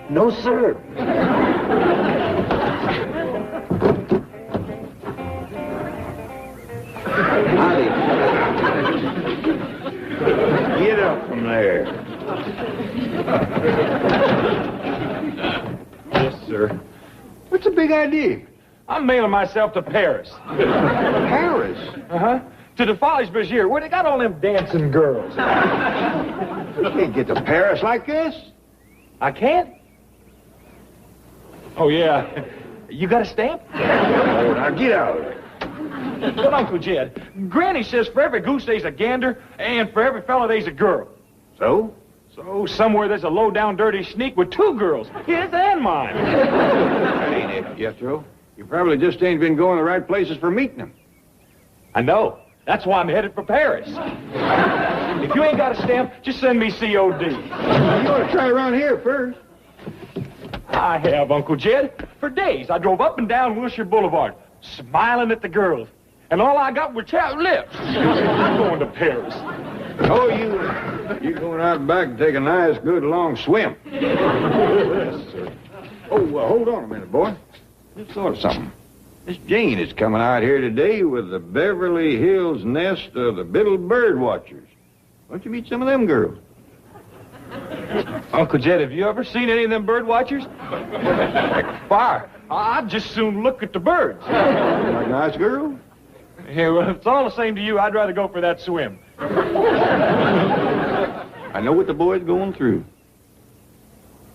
No, sir. Get up from there. Yes, sir. What's the big idea? I'm mailing myself to Paris. Paris? Uh-huh. To the Folies Bergère, where they got all them dancing girls. You can't get to Paris like this. I can't? Oh, yeah. You got a stamp? Oh, now get out of there. But, Uncle Jed, Granny says for every goose there's a gander, and for every fella there's a girl. So? So somewhere there's a low-down dirty sneak with two girls, his and mine. That ain't it, Jethro. You probably just ain't been going the right places for meeting them. I know. That's why I'm headed for Paris. If you ain't got a stamp, just send me COD. You ought to try around here first. I have, Uncle Jed. For days, I drove up and down Wilshire Boulevard, smiling at the girls. And all I got were chapped lips. I'm going to Paris. Oh, you're going out back and take a nice, good, long swim. Yes, sir. Oh, hold on a minute, boy. Just thought of something. Miss Jane is coming out here today with the Beverly Hills nest of the Biddle Bird Watchers. Why don't you meet some of them girls? Uncle Jed, have you ever seen any of them bird watchers? Fire. I'd just soon look at the birds. Like nice girl? Yeah, well, if it's all the same to you, I'd rather go for that swim. I know what the boy's going through.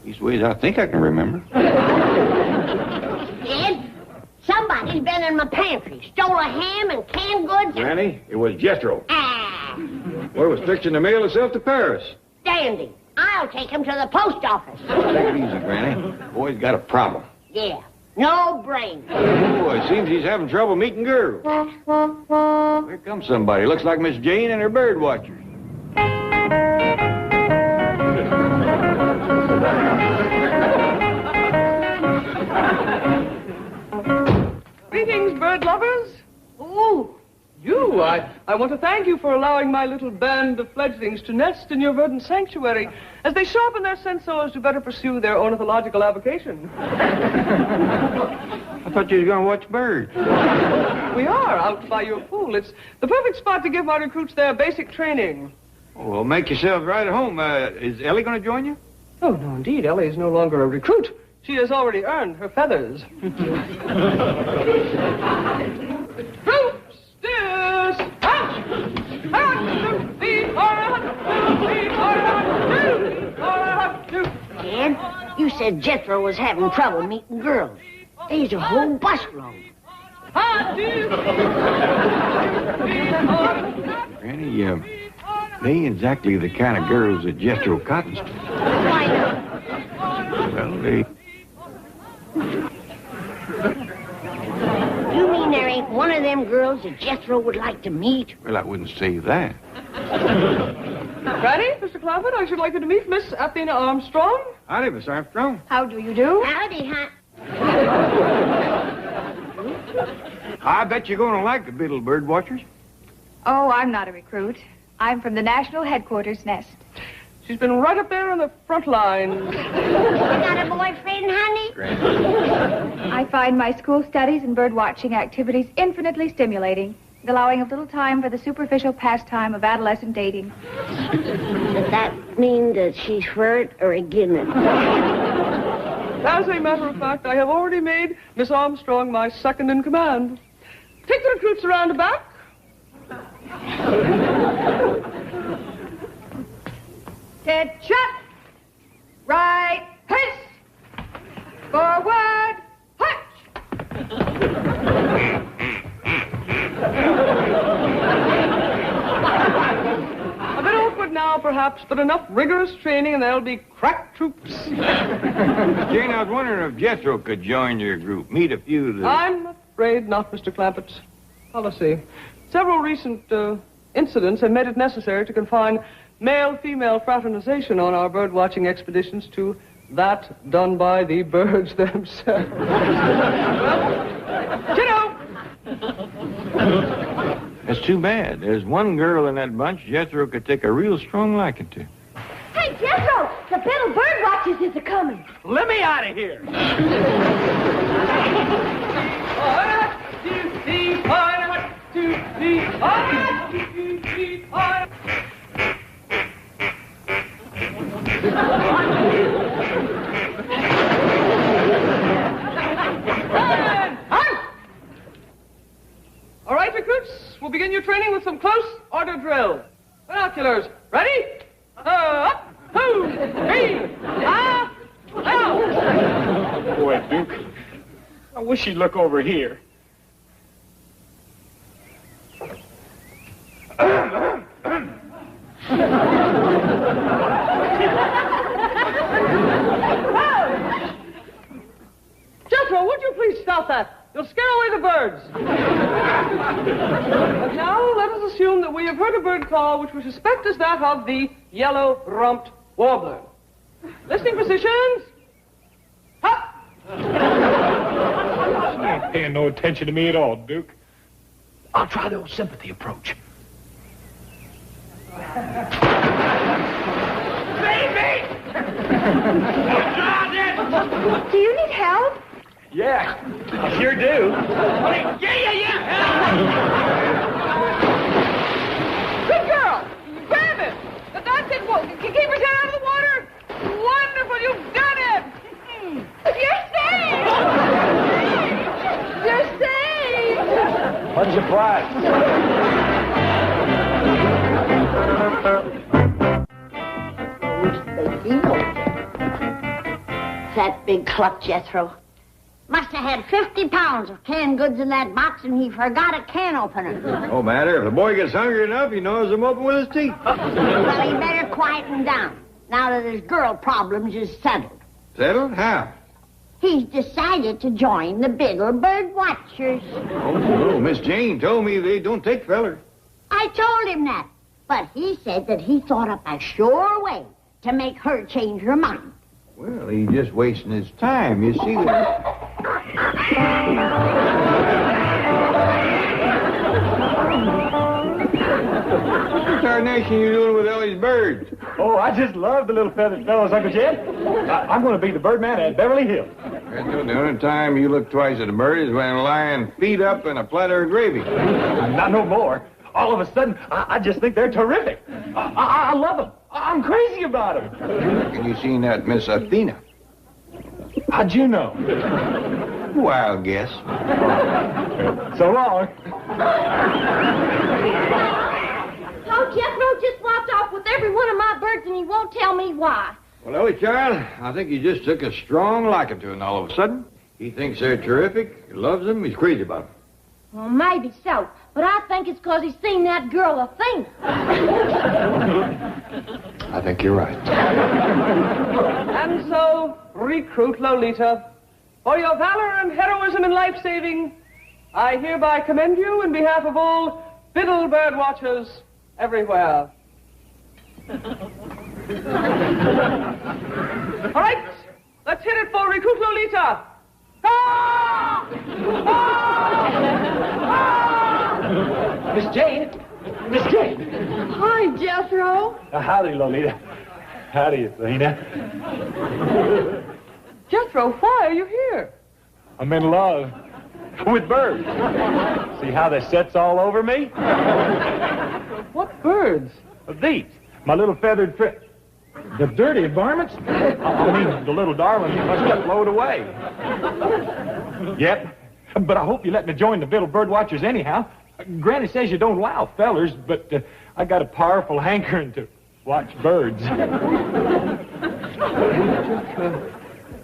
These ways I think I can remember. Jed, somebody's been in my pantry, stole a ham and canned goods. Granny, it was Jethro. Ah, Boy was fixing to mail himself to Paris. dandy. I'll take him to the post office. Take it easy, Granny. Boy's got a problem. Yeah, no brain. Oh, it seems he's having trouble meeting girls. Here comes somebody. Looks like Miss Jane and her bird watchers. Greetings, bird lovers. Oh, you. I want to thank you for allowing my little band of fledglings to nest in your verdant sanctuary as they sharpen their sense so as to better pursue their ornithological avocation. I thought you was going to watch birds. We are out by your pool. It's the perfect spot to give my recruits their basic training. Oh, well, make yourselves right at home. Is Ellie going to join you? Oh, no, indeed. Ellie is no longer a recruit. She has already earned her feathers. Troops, stairs, out! Jed, you said Jethro was having trouble meeting girls. There's a whole busload. Granny, they ain't exactly the kind of girls that Jethro cottons to. Why not? Well, they... You mean there ain't one of them girls that Jethro would like to meet? Well, I wouldn't say that. Granny, Mr. Clampett, I should like you to meet Miss Athena Armstrong. Howdy, Miss Armstrong. How do you do? Howdy, huh? I bet you're going to like the Biddle Bird Watchers. Oh, I'm not a recruit. I'm from the National Headquarters Nest. She's been right up there on the front line. You got a boyfriend, honey? I find my school studies and bird watching activities infinitely stimulating, allowing of little time for the superficial pastime of adolescent dating. Does that mean that she's for it or against it? As a matter of fact, I have already made Miss Armstrong my second in command. Take the recruits around the back. Dead shot! Right, hiss! Forward, hutch! A bit awkward now, perhaps, but enough rigorous training and they'll be crack troops. Jane, I was wondering if Jethro could join your group. Meet a few of the... I'm afraid not, Mr. Clampett's policy. Several recent incidents have made it necessary to confine male-female fraternization on our bird-watching expeditions to that done by the birds themselves. Kiddo! That's too bad. There's one girl in that bunch Jethro could take a real strong liking to. Hey, Jethro! The Biddle Bird Watchers is a-coming. Let me out of here. All right, recruits, we'll begin your training with some close order drill. Binoculars, ready? Up, two, three, out. Boy, Duke, I wish you'd look over here. Jethro, would you please stop that? You'll scare away the birds. But now, let us assume that we have heard a bird call which we suspect is that of the yellow-rumped warbler. Listening positions. Up! She ain't paying no attention to me at all, Duke. I'll try the old sympathy approach. Baby! Do you need help? Yeah, I sure do. Yeah. Good girl! Grab it! That's it. Well, keep his head out of the water. Wonderful, you've done it! You're saved! You're saved! What's your prize? That big cluck, Jethro. Must have had 50 pounds of canned goods in that box, and he forgot a can opener. No matter. If the boy gets hungry enough, he knows them open with his teeth. Well, he better quieten down, now that his girl problems is settled. Settled? How? He's decided to join the Biddle Bird Watchers. Oh, Miss Jane told me they don't take fellers. I told him that, but he said that he thought up a sure way to make her change her mind. Well, he's just wasting his time. You see that? What tarnation you doing with Ellie's birds? Oh, I just love the little feathered fellows, Uncle Jed. I'm going to be the birdman at Beverly Hills. The only time you look twice at a bird is when lying feet up in a platter of gravy. Not no more. All of a sudden, I just think they're terrific. I love them. I'm crazy about them. And you seen that Miss Athena? How'd you know? Wild guess. So long. Oh, Jethro just walked off with every one of my birds, and he won't tell me why. Well, Ellie, child, I think he just took a strong liking to them all of a sudden. He thinks they're terrific. He loves them. He's crazy about them. Well, maybe so, but I think it's because he's seen that girl Athena. I think you're right. And so, recruit Lolita, for your valor and heroism in life-saving, I hereby commend you in behalf of all Biddle Bird Watchers everywhere. All right, let's hit it for recruit Lolita. Ah! Ah! Miss Jane. Miss Jane. Hi, Jethro. Howdy, Lolita. Howdy, Athena. Jethro, why are you here? I'm in love with birds. See how they sets all over me? What birds? These, my little feathered The dirty varmints? I mean, the little darlings must have flown away. Yep. But I hope you let me join the Biddle Bird Watchers anyhow. Granny says you don't wow fellers, but I got a powerful hankering to watch birds.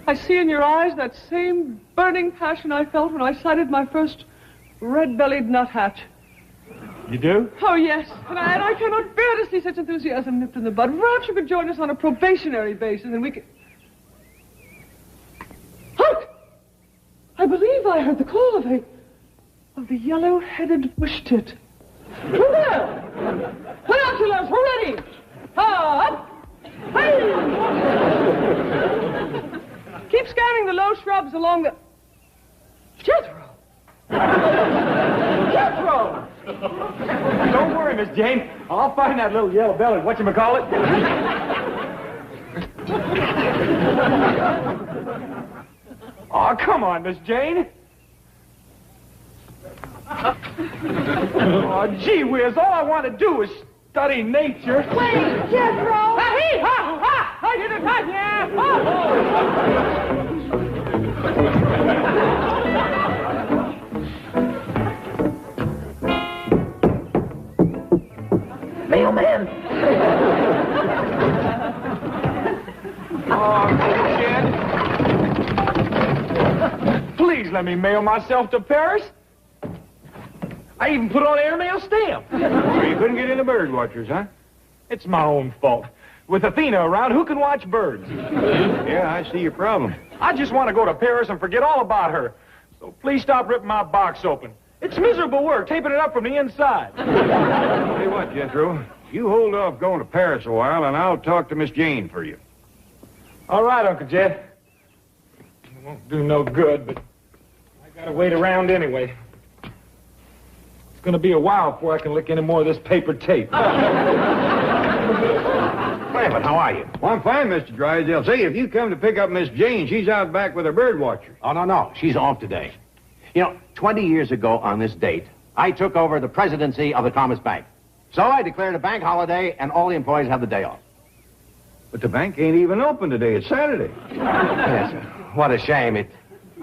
I see in your eyes that same burning passion I felt when I sighted my first red-bellied nuthatch. You do? Oh, yes. And I cannot bear to see such enthusiasm nipped in the bud. Perhaps you could join us on a probationary basis and we could... Hark! I believe I heard the call of the yellow-headed bush-tit. Who there? Binoculars, we're ready! Up! Hey! Keep scanning the low shrubs along the... Jethro! Jethro! Don't worry, Miss Jane. I'll find that little yellow-bellied whatchamacallit. Oh, come on, Miss Jane. Oh, gee whiz, all I want to do is study nature. Wait, Jethro! Ha-hee-ha-ha! I did it, yeah! Mailman. Oh, kid. Please let me mail myself to Paris. I even put on airmail stamp. Well, you couldn't get into bird watchers, huh? It's my own fault. With Athena around, who can watch birds? Yeah, I see your problem. I just want to go to Paris and forget all about her. So please stop ripping my box open. It's miserable work, taping it up from the inside. Tell you what, Jethro, you hold off going to Paris a while, and I'll talk to Miss Jane for you. All right, Uncle Jed. It won't do no good, but I gotta wait around anyway. It's gonna be a while before I can lick any more of this paper tape. Clampett, how are you? Well, I'm fine, Mr. Drysdale. Say, if you come to pick up Miss Jane, she's out back with her bird watcher. Oh, no. She's off today. You know, 20 years ago on this date, I took over the presidency of the Commerce Bank. So I declared a bank holiday, and all the employees have the day off. But the bank ain't even open today. It's Saturday. Yes, what a shame it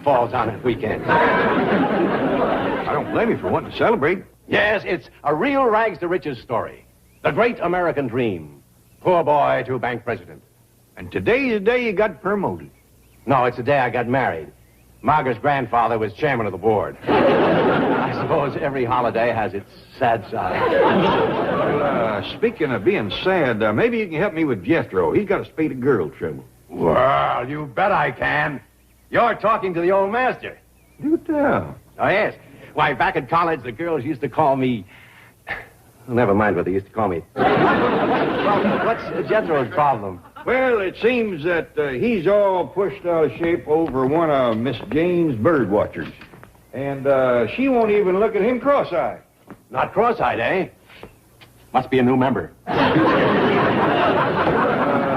falls on a weekend. I don't blame you for wanting to celebrate. Yes, it's a real rags to riches story. The great American dream. Poor boy to bank president. And today's the day you got promoted. No, it's the day I got married. Margaret's grandfather was chairman of the board. I suppose every holiday has its sad side. Well, speaking of being sad, maybe you can help me with Jethro. He's got a spate of girl trouble. Well, you bet I can. You're talking to the old master. Do tell. Oh, yes. Why, back in college, the girls used to call me... Never mind what they used to call me. Well, what's Jethro's problem? Well, it seems that he's all pushed out of shape over one of Miss Jane's bird watchers. And she won't even look at him cross-eyed. Not cross-eyed, eh? Must be a new member.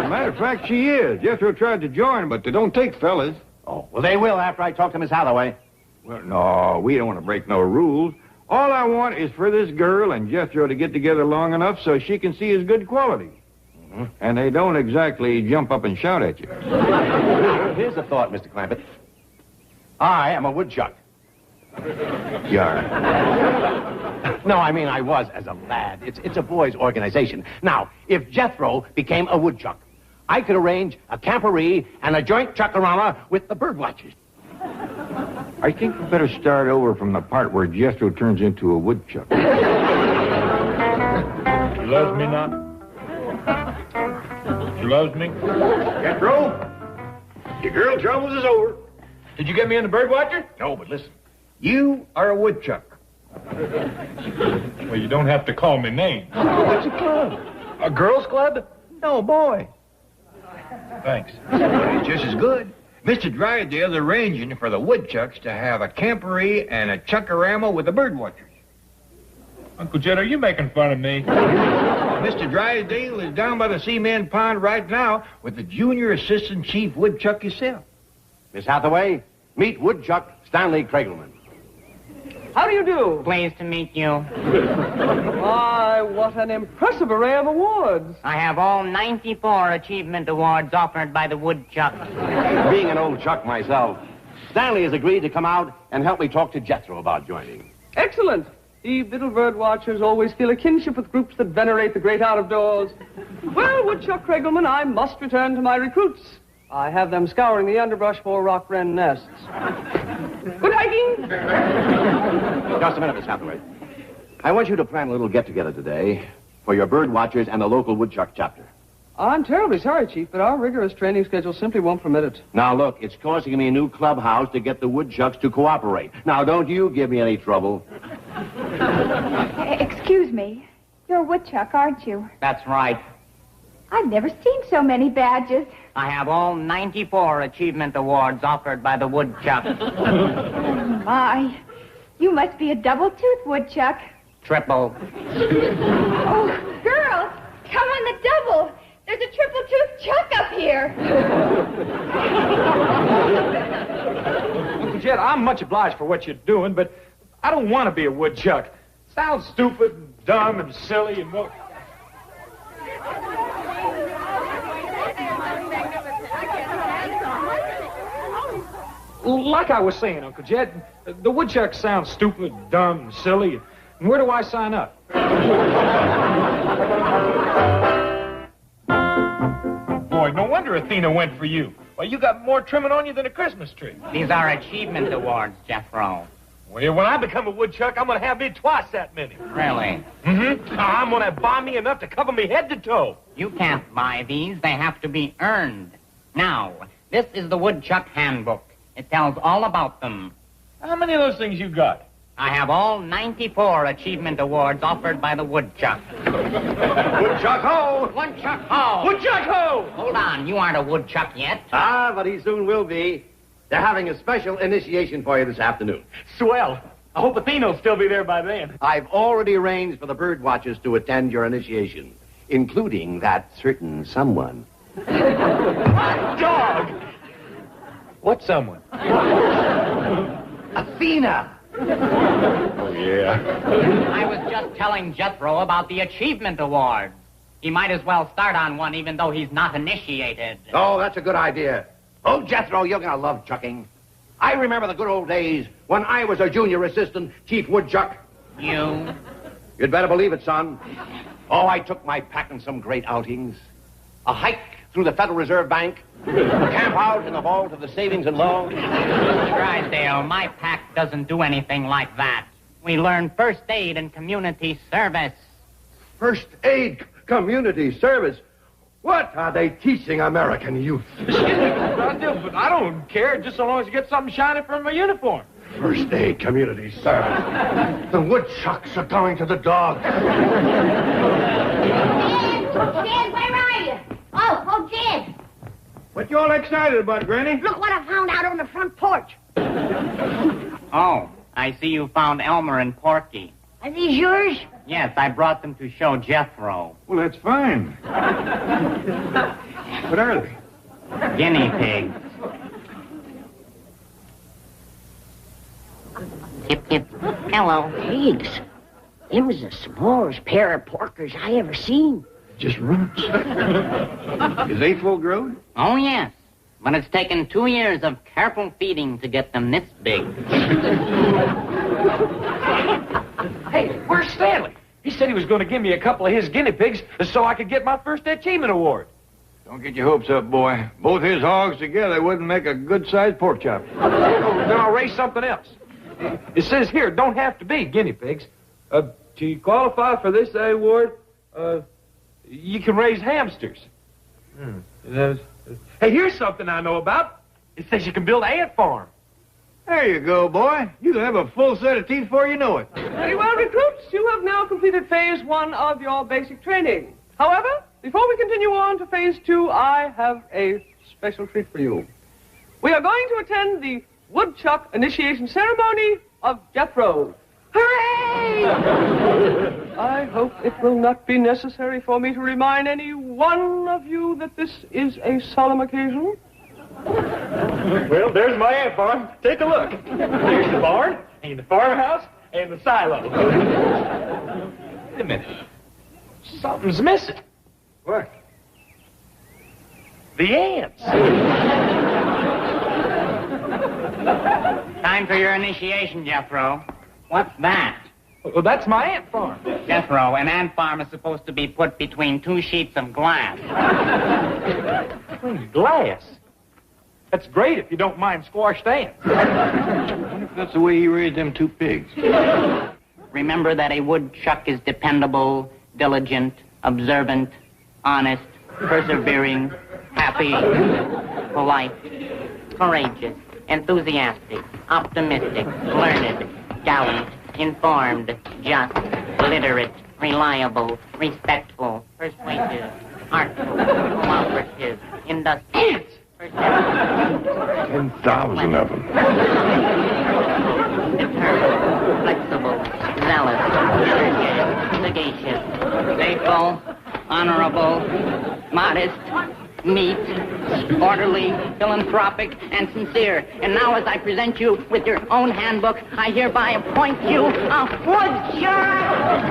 Matter of fact, she is. Jethro tried to join, but they don't take fellas. Oh, well, they will after I talk to Miss Hathaway. Well, no, we don't want to break no rules. All I want is for this girl and Jethro to get together long enough so she can see his good qualities. Mm-hmm. And they don't exactly jump up and shout at you. Here's the thought, Mr. Clampett. I am a woodchuck. You are. No, I mean I was as a lad. It's a boys' organization. Now, if Jethro became a woodchuck, I could arrange a camporee and a joint chuckarama with the bird watchers. I think we better start over from the part where Jethro turns into a woodchuck. She loves me not? She loves me? Jethro, your girl troubles is over. Did you get me in the bird watcher? No, but listen. You are a woodchuck. Well, you don't have to call me names. It's a club. A girls' club? No, boy. Thanks. It's just as good. Mr. Drysdale's arranging for the woodchucks to have a camporee and a chuckarama with the bird watchers. Uncle Jed, are you making fun of me? Mr. Drysdale is down by the cement pond right now with the junior assistant chief woodchuck himself. Miss Hathaway, meet woodchuck Stanley Kragelman. How do you do? Pleased to meet you. Why, what an impressive array of awards. I have all 94 achievement awards offered by the woodchuck. Being an old chuck myself, Stanley has agreed to come out and help me talk to Jethro about joining. Excellent. The little bird watchers always feel a kinship with groups that venerate the great out-of-doors. Well, Woodchuck Kragelman, I must return to my recruits. I have them scouring the underbrush for rock wren nests. Good hiking! Just a minute, Miss Hathaway. I want you to plan a little get-together today for your bird watchers and the local woodchuck chapter. I'm terribly sorry, Chief, but our rigorous training schedule simply won't permit it. Now, look, it's costing me a new clubhouse to get the woodchucks to cooperate. Now, don't you give me any trouble. Excuse me. You're a woodchuck, aren't you? That's right. I've never seen so many badges. I have all 94 achievement awards offered by the woodchuck. Oh, my. You must be a double-toothed woodchuck. Triple. Oh, girls, come on the double. There's a triple-toothed chuck up here. Uncle Jed, I'm much obliged for what you're doing, but I don't want to be a woodchuck. Sounds stupid and dumb and silly and what... Like I was saying, Uncle Jed, the woodchuck sounds stupid, dumb, and silly. And where do I sign up? Boy, no wonder Athena went for you. Well, you got more trimming on you than a Christmas tree. These are achievement awards, Jethro. Well, when I become a woodchuck, I'm going to have me twice that many. Really? Mm-hmm. I'm going to buy me enough to cover me head to toe. You can't buy these. They have to be earned. Now, this is the Woodchuck Handbook. It tells all about them. How many of those things you got? I have all 94 achievement awards offered by the Woodchuck. Woodchuck ho! Woodchuck ho! Woodchuck ho! Hold on, you aren't a woodchuck yet. Ah, but he soon will be. They're having a special initiation for you this afternoon. Swell. I hope Athena will still be there by then. I've already arranged for the bird watchers to attend your initiation, including that certain someone. Dog! What someone? Athena! Oh, yeah. I was just telling Jethro about the achievement awards. He might as well start on one even though he's not initiated. Oh, that's a good idea. Oh, Jethro, you're going to love chucking. I remember the good old days when I was a junior assistant chief woodchuck. You? You'd better believe it, son. Oh, I took my pack on some great outings. A hike through the Federal Reserve Bank. A camp out in the vault of the Savings and Loan. Drysdale, my pack doesn't do anything like that. We learn first aid and community service. First aid community service. What are they teaching American youth? But I don't care, just so long as you get something shiny from my uniform. First aid community service. The woodchucks are going to the dogs. Jed, where are you? Oh, Jed. What you all excited about, Granny? Look what I found out on the front porch. Oh, I see you found Elmer and Porky. Are these yours? Yes, I brought them to show Jethro. Well, that's fine. What are they? Guinea pigs. Hip, hip. Hello. Pigs. Them's the smallest pair of porkers I ever seen. Just runts. Is they full grown? Oh, yes. But it's taken 2 years of careful feeding to get them this big. Hey, where's Stanley? He said he was going to give me a couple of his guinea pigs so I could get my first achievement award. Don't get your hopes up, boy. Both his hogs together wouldn't make a good-sized pork chop. Then I'll raise something else. It says here, don't have to be guinea pigs. To qualify for this award, you can raise hamsters. Hey, here's something I know about. It says you can build an ant farm. There you go, boy. You'll have a full set of teeth before you know it. Very well, recruits. You have now completed phase 1 of your basic training. However, before we continue on to phase 2, I have a special treat for you. We are going to attend the woodchuck initiation ceremony of Jethro. Hooray! I hope it will not be necessary for me to remind any one of you that this is a solemn occasion. Well, there's my ant farm. Take a look. There's the barn, and the farmhouse, and the silo. Wait a minute. Something's missing. What? The ants. Time for your initiation, Jethro. What's that? Well, that's my ant farm. Jethro, an ant farm is supposed to be put between 2 sheets of glass. Glass? That's great if you don't mind squashed ants. I wonder if that's the way he raised them 2 pigs. Remember that a woodchuck is dependable, diligent, observant, honest, persevering, happy, polite, courageous, enthusiastic, optimistic, learned, gallant, informed, just, literate, reliable, respectful, persuasive, artful, cooperative, industrious, perceptive, 10,000 of them. determined, flexible, zealous, energetic, sagacious, faithful, honorable, modest, neat, orderly, philanthropic, and sincere. And now, as I present you with your own handbook, I hereby appoint you a woodchuck.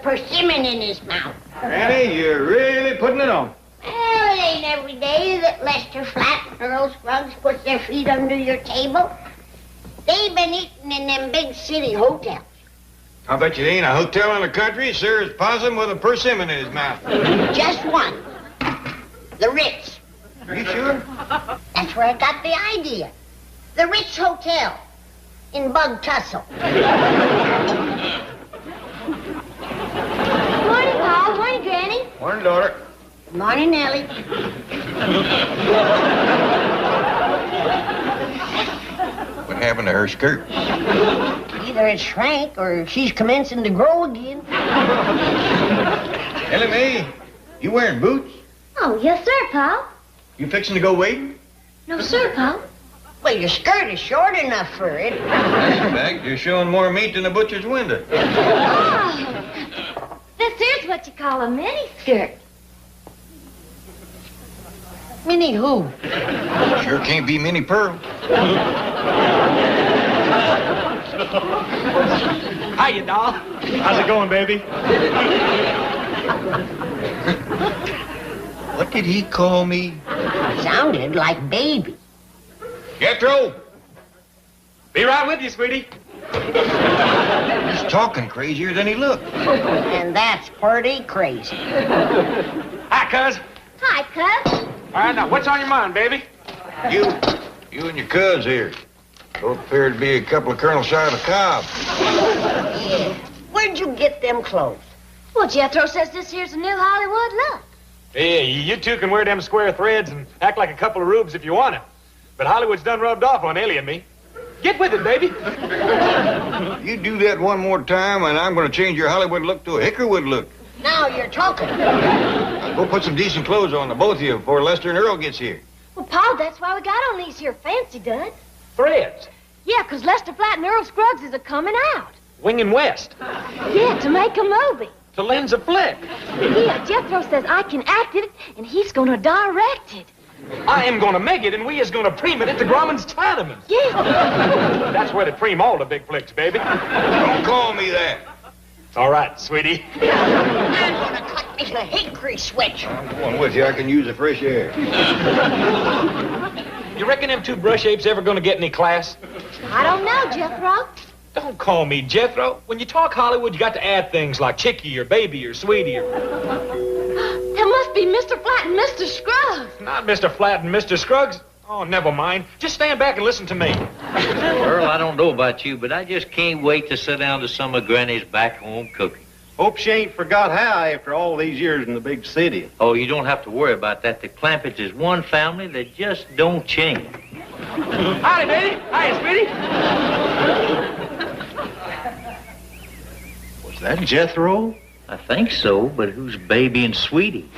Persimmon in his mouth. Granny, you're really putting it on. Well, it ain't every day that Lester Flatt and Earl Scruggs put their feet under your table. They've been eating in them big city hotels. I bet you there ain't a hotel in the country serves possum with a persimmon in his mouth. Just one. The Ritz. Are you sure? That's where I got the idea. The Ritz Hotel in Bug Tussle. Morning, Paul. Morning, Granny. Morning, daughter. Morning, Nellie. What happened to her skirt? Either it shrank or she's commencing to grow again. Ellie Mae, you wearing boots? Oh, yes, sir, Paul. You fixing to go wading? No, sir, Paul. Well, your skirt is short enough for it. In fact, you're showing more meat than a butcher's window. Oh, this here's what you call a mini skirt. Minnie who? Sure can't be Minnie Pearl. Hiya, doll. How's it going, baby? What did he call me? Sounded like baby. Jethro! Be right with you, sweetie. He's talking crazier than he looked. And that's pretty crazy. Hi, cuz. Hi, Cuz. All right, now, what's on your mind, baby? You and your cuz here. Both appear to be a couple of kernels shy of a cob. Yeah. Where'd you get them clothes? Well, Jethro says this here's a new Hollywood look. Hey, you two can wear them square threads and act like a couple of rubes if you want to. But Hollywood's done rubbed off on Ellie and me. Get with it, baby. You do that one more time, and I'm going to change your Hollywood look to a Hickerwood look. Now you're talking. Go put some decent clothes on the both of you before Lester and Earl gets here. Well, Paul, that's why we got on these here fancy duds. Threads. Yeah, 'cause Lester Flatt and Earl Scruggs is a-coming out. Winging west. Yeah, to make a movie. To lens a flick. Yeah, Jethro says I can act it, and he's gonna direct it. I am going to make it, and we is going to preem it at the Grumman's Chinaman. Yeah. That's where they preem all the big flicks, baby. Don't call me that. All right, sweetie. I'm gonna cut me a hickory switch. I'm going with you. I can use the fresh air. You reckon them two brush apes ever going to get any class? I don't know, Jethro. Don't call me Jethro. When you talk Hollywood, you got to add things like chickie or baby or sweetie or... That must be Mr. Flatt and Mr. Scruggs. Not Mr. Flatt and Mr. Scruggs. Oh, never mind. Just stand back and listen to me. Earl, I don't know about you, but I just can't wait to sit down to some of Granny's back-home cooking. Hope she ain't forgot how after all these years in the big city. Oh, you don't have to worry about that. The Clampetts is one family that just don't change. Howdy, baby. Hiya, sweetie. Was that Jethro? I think so, but who's Baby and Sweetie?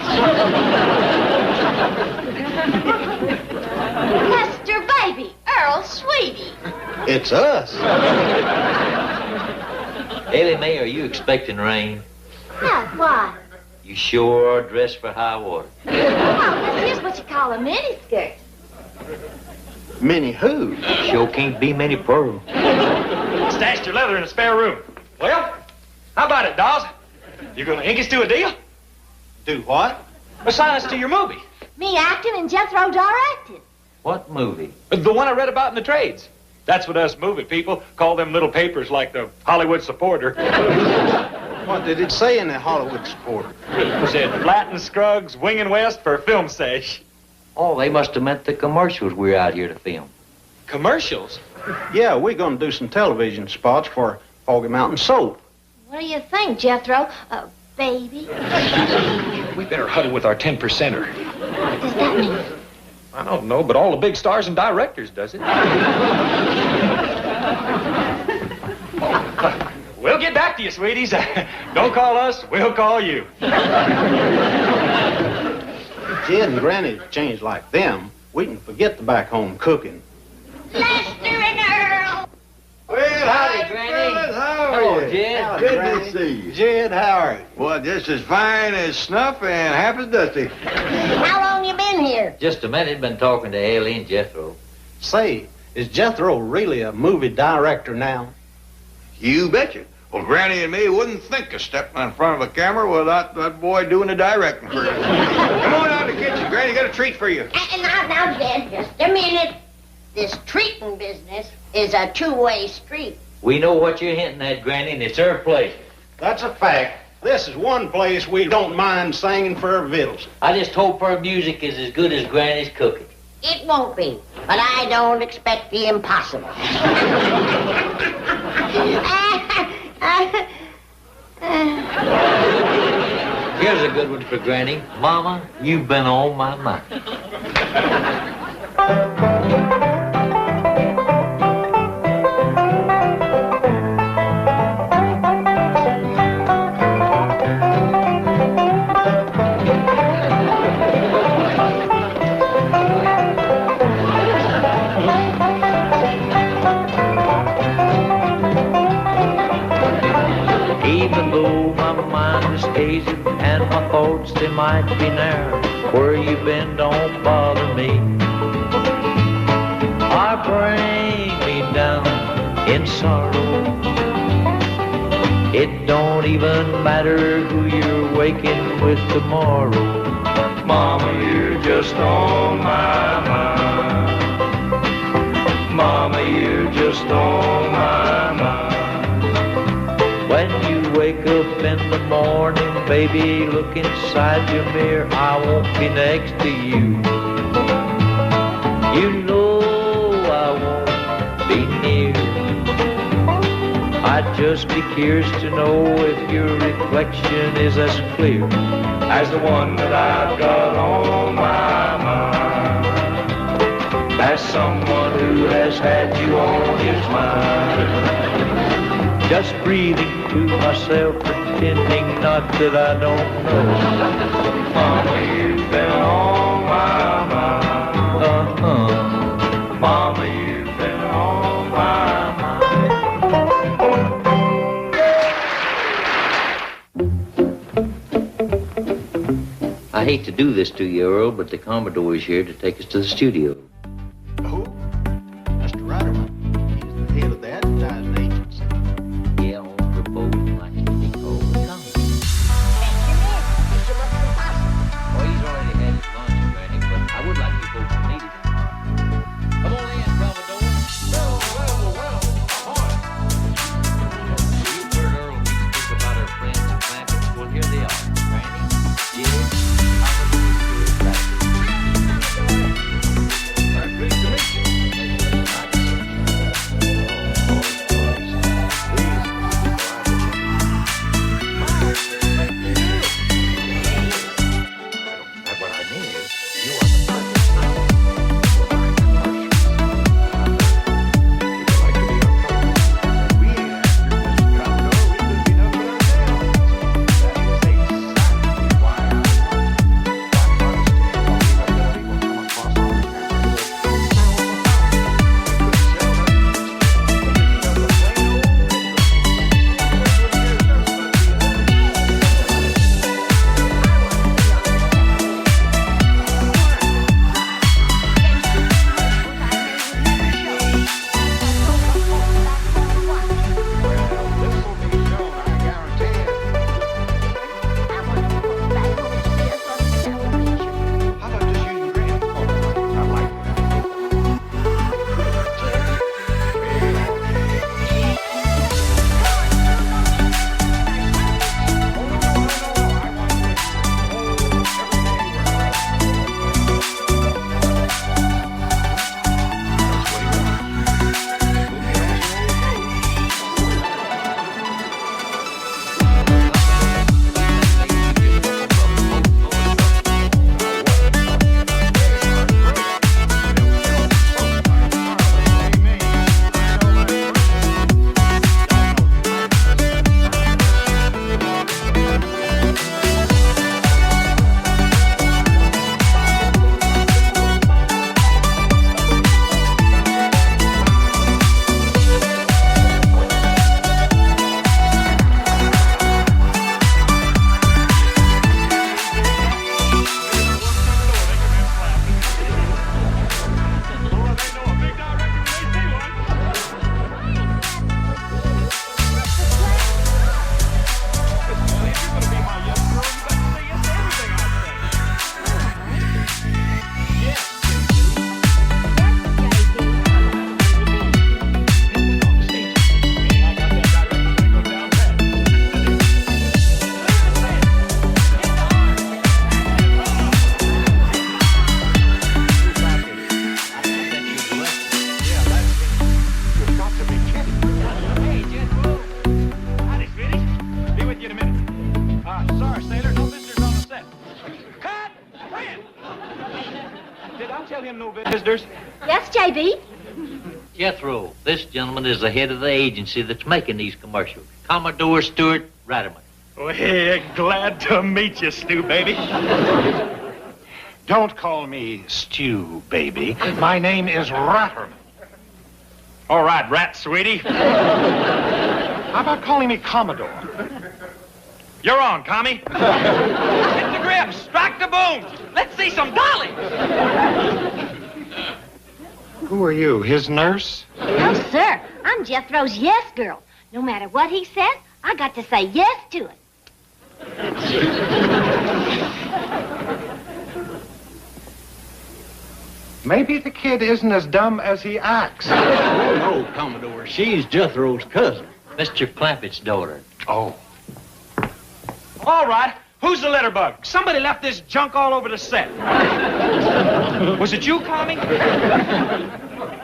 Lester Baby, Earl Sweetie. It's us. Ellie Mae, are you expecting rain? Yeah, why? You sure are dressed for high water. Oh, this here's what you call a mini skirt. Minnie who? Sure can't be many pearl. Stashed your leather in a spare room. Well, how about it, dolls? You gonna ink us to a deal? Do what? Assign us to your movie. Me acting and Jethro directing. What movie? The one I read about in the trades. That's what us movie people call them little papers like the Hollywood Supporter. What did it say in the Hollywood Supporter? It said Latin Scruggs, Winging West for a film sesh. Oh, they must have meant the commercials we're out here to film. Commercials? Yeah, we're going to do some television spots for Foggy Mountain Soap. What do you think, Jethro? Baby? We better huddle with our 10%er. What does that mean? I don't know, but all the big stars and directors does it. We'll get back to you, sweeties. Don't call us, we'll call you. Jed and Granny changed like them. We can forget the back home cooking. Lester and Earl. Well, Howdy, Granny. How Hello, are you? Jed. Good Granny. to see you. Jed, how are you? Well, just as fine as snuff and half as dusty. How long you been here? Just a minute, been talking to Ellie and Jethro. Say, is Jethro really a movie director now? You betcha. Well, Granny and me wouldn't think of stepping in front of a camera without that boy doing the directing for us. Come on out to the kitchen, Granny. Got a treat for you. Now, Jed, just a minute. This treating business is a two-way street. We know what you're hinting at, Granny, and it's our pleasure. That's a fact. This is one place we don't mind singing for our victuals. I just hope her music is as good as Granny's cooking. It won't be, but I don't expect the impossible. Here's a good one for Granny. Mama, you've been on my mind. Even though my mind is hazy and my thoughts they might be narrow, where you been don't bother me. Or bring me down in sorrow. It don't even matter who you're waking with tomorrow. Mama, you're just on my mind. Mama, you're just on my mind. When you wake up in the morning, baby, look inside your mirror. I won't be next to you. You know I won't be near. I'd just be curious to know if your reflection is as clear as the one that I've got on my mind. As someone who has had you on his mind. Just breathing to myself, pretending not that I don't know. Mama, you've been on my mind. Mama, you've been on my mind. I hate to do this to you, Earl, but the Commodore is here to take us to the studio. Who? Mr. Ryderman. He's the head of the advertising agency. Yeah, on the boat, like they call the Commodore. Oh, he's already had his lunch, Granny, but I would like you folks to meet him. Come on in, Commodore. Well. You've heard Earl speak about our friends and Clampett. Well, here they are. Granny, Jed, Commodore, tell him no visitors. Yes, J.B.? Jethro, this gentleman is the head of the agency that's making these commercials. Commodore Stuart Ratterman. Well, glad to meet you, Stu, baby. Don't call me Stew, baby. My name is Ratterman. All right, Rat, sweetie. How about calling me Commodore? You're on, Commie. Hit the grips, strike the booms. Let's see some dolly. Who are you, his nurse? No, sir. I'm Jethro's yes girl. No matter what he says, I got to say yes to it. Maybe the kid isn't as dumb as he acts. Oh, no, Commodore. She's Jethro's cousin, Mr. Clampett's daughter. Oh. All right. Who's the litterbug? Somebody left this junk all over the set. Was it you, Commie?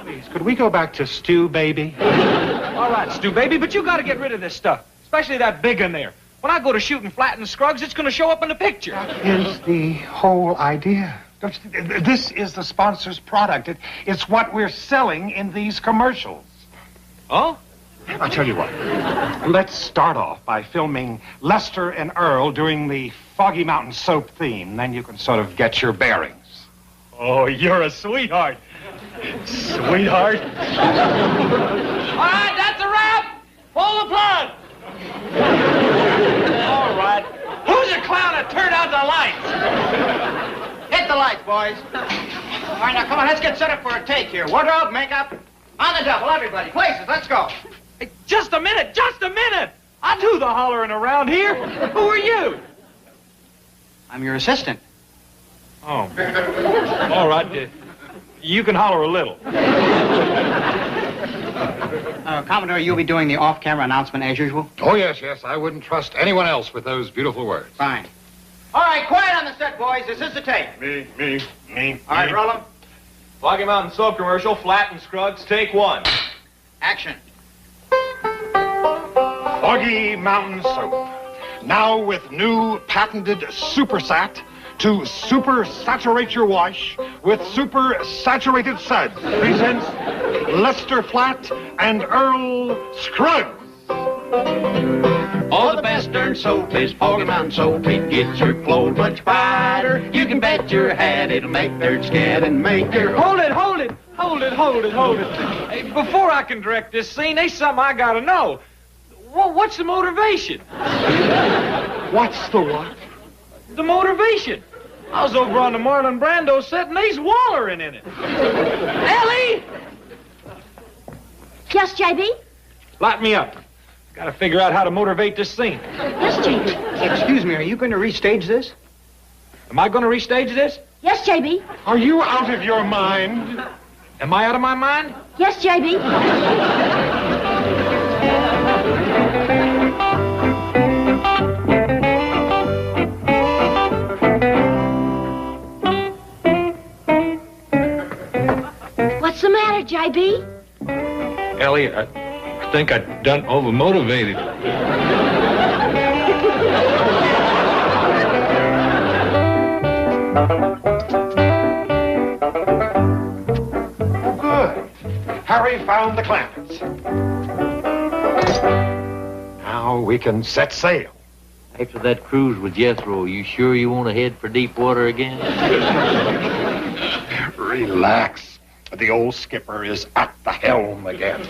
Please, could we go back to Stew, baby? All right, Stu, baby, but you got to get rid of this stuff, especially that big one there. When I go to shooting flat and Scruggs, it's going to show up in the picture. That is the whole idea. This is the sponsor's product. It's what we're selling in these commercials. Oh? I'll tell you what. Let's start off by filming Lester and Earl doing the Foggy Mountain soap theme. Then you can sort of get your bearings. Oh, you're a sweetheart. Sweetheart. All right, that's a wrap. Pull the plug. All right. Who's the clown that turned out the lights? Hit the lights, boys. All right, now, come on, let's get set up for a take here. Wardrobe, makeup, on the double, everybody. Places, let's go. Hey, just a minute, just a minute. I do the hollering around here. Who are you? I'm your assistant. Oh. All right, you can holler a little. Commodore, you'll be doing the off-camera announcement as usual? Oh, yes. I wouldn't trust anyone else with those beautiful words. Fine. All right, quiet on the set, boys. This is the take. Me. All right, roll 'em. Foggy Mountain soap commercial, Flat and Scruggs, take one. Action. Foggy Mountain soap. Now with new patented Super Sat to super saturate your wash with super saturated suds. Presents Lester Flat and Earl Scruggs. All the best darn soap is Foggy Mountain soap. It gets your clothes much brighter. You can bet your hat it'll make dirt scat and make your... Hold it. Hey, before I can direct this scene, there's something I gotta know. What's the motivation? What's the what? The motivation. I was over on the Marlon Brando set and they's wallering in it. Ellie! Yes, J.B.? Light me up. Gotta figure out how to motivate this scene. Yes, J.B. Excuse me, are you going to restage this? Am I gonna restage this? Yes, J.B. Are you out of your mind? Am I out of my mind? Yes, J.B. What's the matter, J.B.? Ellie, I think I done overmotivated. Good. Harry found the Clampets. Now we can set sail. After that cruise with Jethro, you sure you want to head for deep water again? Relax. The old skipper is at the helm again.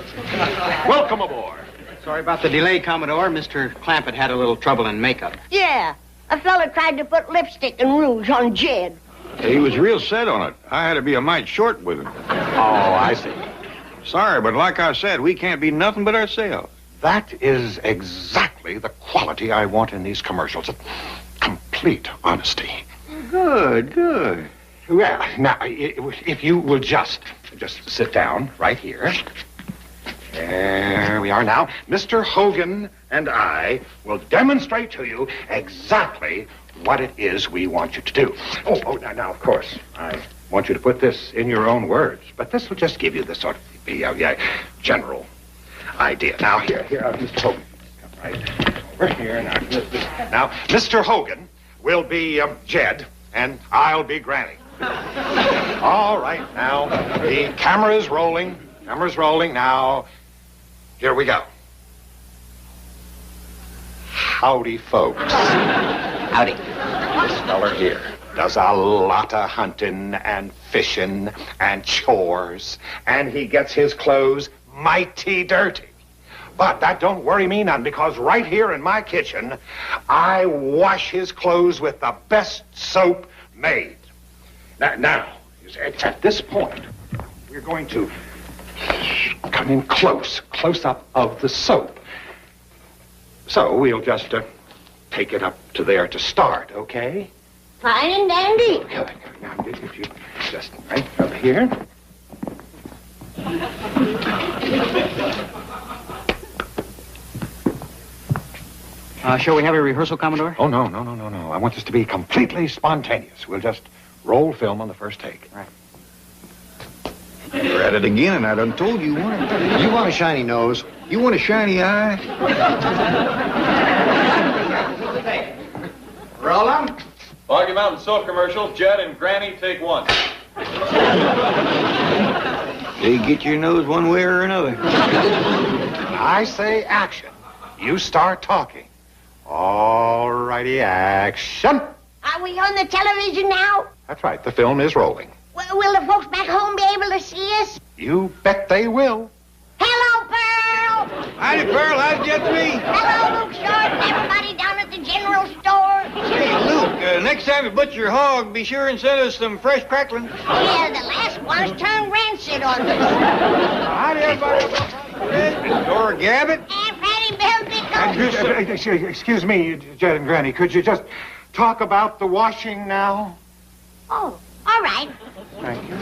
Welcome aboard. Sorry about the delay, Commodore. Mr. Clampett had a little trouble in makeup. Yeah, a fella tried to put lipstick and rouge on Jed. He was real set on it. I had to be a mite short with him. Oh, I see. Sorry, but like I said, we can't be nothing but ourselves. That is exactly the quality I want in these commercials. Complete honesty. Good. Well, now, if you will just sit down right here. There we are now. Mr. Hogan and I will demonstrate to you exactly what it is we want you to do. Now, of course, I want you to put this in your own words, but this will just give you the sort of general idea. Now, here, Mr. Hogan. Come right over here. Now, Mr. Hogan will be Jed, and I'll be Granny. All right, now, the camera's rolling. Camera's rolling. Now, here we go. Howdy, folks. Howdy. This feller here does a lot of hunting and fishing and chores, and he gets his clothes mighty dirty. But that don't worry me none, because right here in my kitchen, I wash his clothes with the best soap made. Now, at this point, we're going to come in close up of the soap. So we'll just take it up to there to start, okay? Fine and dandy. Good. Now, if you just right up here. Shall we have a rehearsal, Commodore? Oh, no. I want this to be completely spontaneous. We'll just roll film on the first take. Right. You're at it again, and I done told you one. You want a shiny nose. You want a shiny eye. Roll 'em. Foggy Mountain soap commercial. Jed and Granny, take one. They get your nose one way or another. When I say action, you start talking. All righty, action. Are we on the television now? That's right, the film is rolling. Will the folks back home be able to see us? You bet they will. Hello, Pearl! Howdy, Pearl. How's Jet 3? Hello, Luke Short, and everybody down at the general store. Hey, Luke, next time you butcher your hog, be sure and send us some fresh cracklings. Yeah, the last one's turned rancid on the road. Howdy, everybody. Dora Gabbett. And Fatty Bill Excuse me, Jed and Granny, could you just talk about the washing now? Oh, all right. Thank you.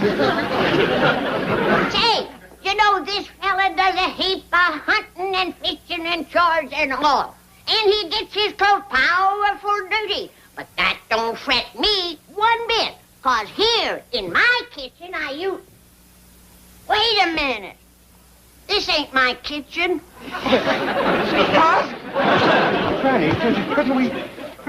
Say, you know this fella does a heap of hunting and fishing and chores and all. And he gets his clothes powerful dirty. But that don't fret me one bit. 'Cause here in my kitchen I use... Wait a minute. This ain't my kitchen. Granny, couldn't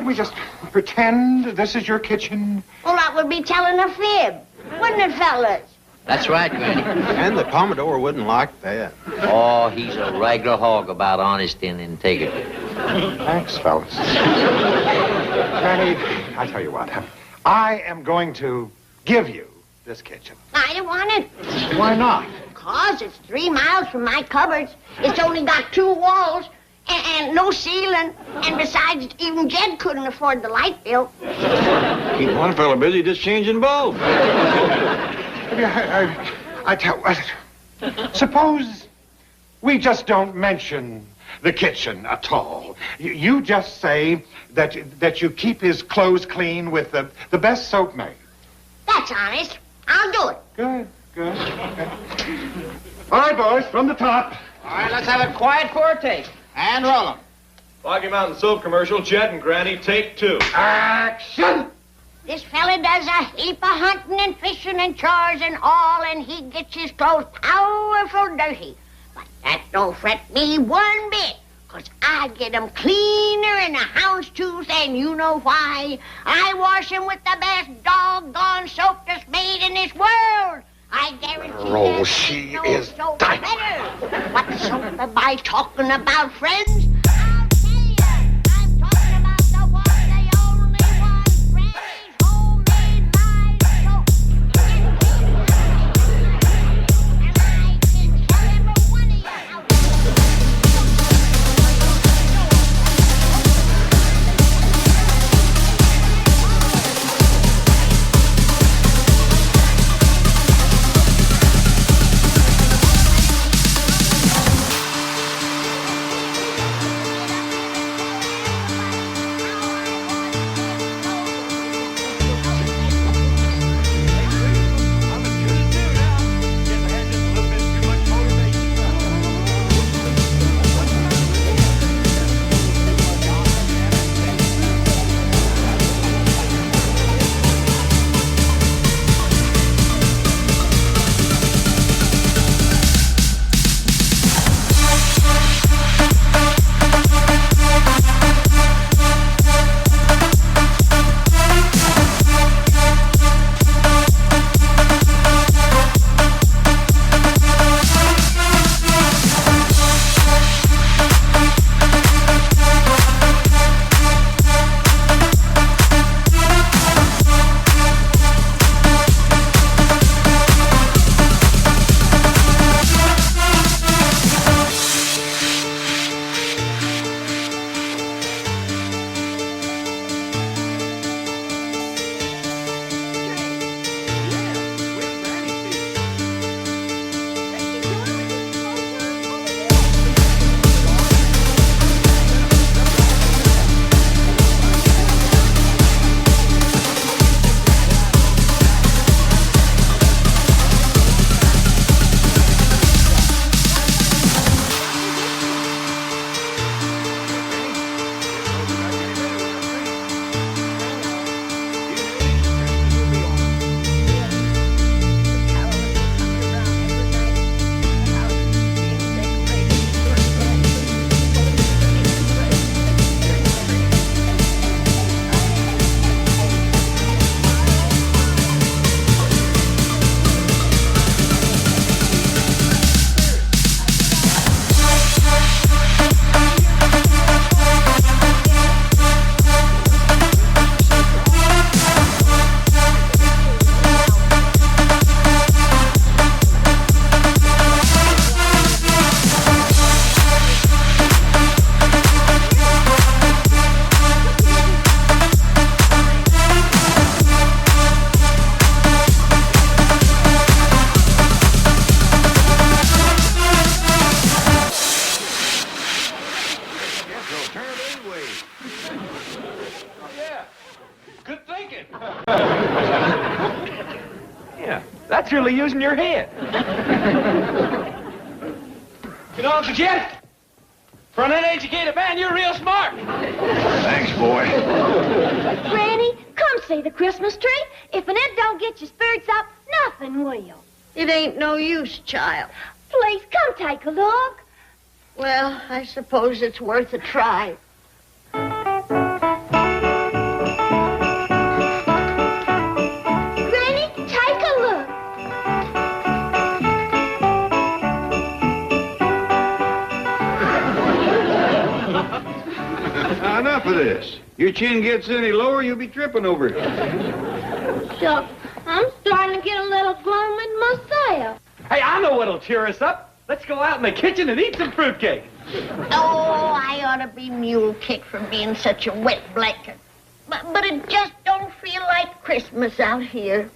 we just pretend this is your kitchen? Well, that would be telling a fib. Wouldn't it, fellas? That's right, Granny. And the Commodore wouldn't like that. Oh, he's a regular hog about honesty and integrity. Thanks, fellas. Granny, I tell you what. I am going to give you this kitchen. I don't want it. Why not? 'Cause it's 3 miles from my cupboards. It's only got 2 walls and no ceiling. And besides, even Jed couldn't afford the light bill. Keep one fella busy just changing bulbs. I tell... suppose we just don't mention the kitchen at all. You just say that you keep his clothes clean with the best soap made. That's honest. I'll do it. Good. Okay. All right, boys, from the top. All right, let's have it quiet for a take. And roll 'em. Foggy Mountain soap commercial. Jed and Granny, take 2. Action! This fella does a heap of hunting and fishing and chores and all, and he gets his clothes powerful dirty. But that don't fret me one bit, 'cause I get 'em cleaner than a hound's tooth, and you know why. I wash 'em with the best doggone soap that's made in this world. I guarantee Oh, there's she no is soap dynamite. better. What soap am I talking about, friends? I'll tell you. I'm talking about the one, the only one, Granny's homemade lime soap. And I can tell every one of you how to... Yeah. Good thinking. Yeah, that's really using your head. You know, Uncle Jet, for an uneducated man, you're real smart. Thanks, boy. Granny, come see the Christmas tree. If an it don't get your spirits up, nothing will. It ain't no use, child. Please, come take a look. Well, I suppose it's worth a try. Granny, take a look. Now, enough of this. Your chin gets any lower, you'll be tripping over it. Shucks, I'm starting to get a little gloomy myself. Hey, I know what'll cheer us up. Let's go out in the kitchen and eat some fruitcake. Oh, I ought to be mule kicked for being such a wet blanket. But it just don't feel like Christmas out here.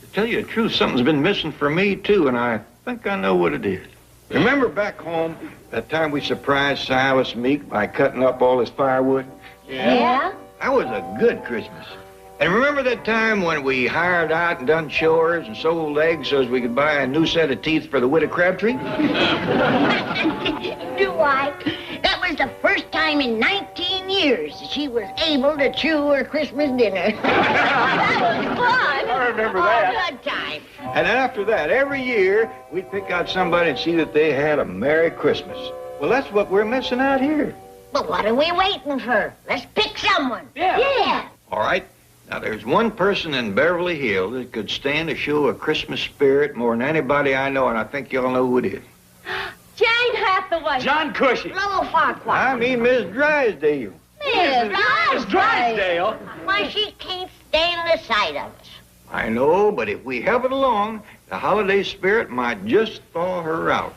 To tell you the truth, something's been missing for me, too, and I think I know what it is. Remember back home, that time we surprised Silas Meek by cutting up all his firewood? Yeah? That was a good Christmas. And remember that time when we hired out and done chores and sold eggs so as we could buy a new set of teeth for the widow Crabtree? Do I? That was the first time in 19 years she was able to chew her Christmas dinner. That was fun. I remember that. Oh, good time. And after that, every year, we'd pick out somebody and see that they had a Merry Christmas. Well, that's what we're missing out here. But what are we waiting for? Let's pick someone. Yeah. All right. Now, there's one person in Beverly Hills that could stand to show a Christmas spirit more than anybody I know, and I think y'all know who it is. Jane Hathaway. John Cushing. Lowell Farquhar. I mean Miss Drysdale. Miss Drysdale. Why, she can't stand the sight of us. I know, but if we help it along, the holiday spirit might just thaw her out.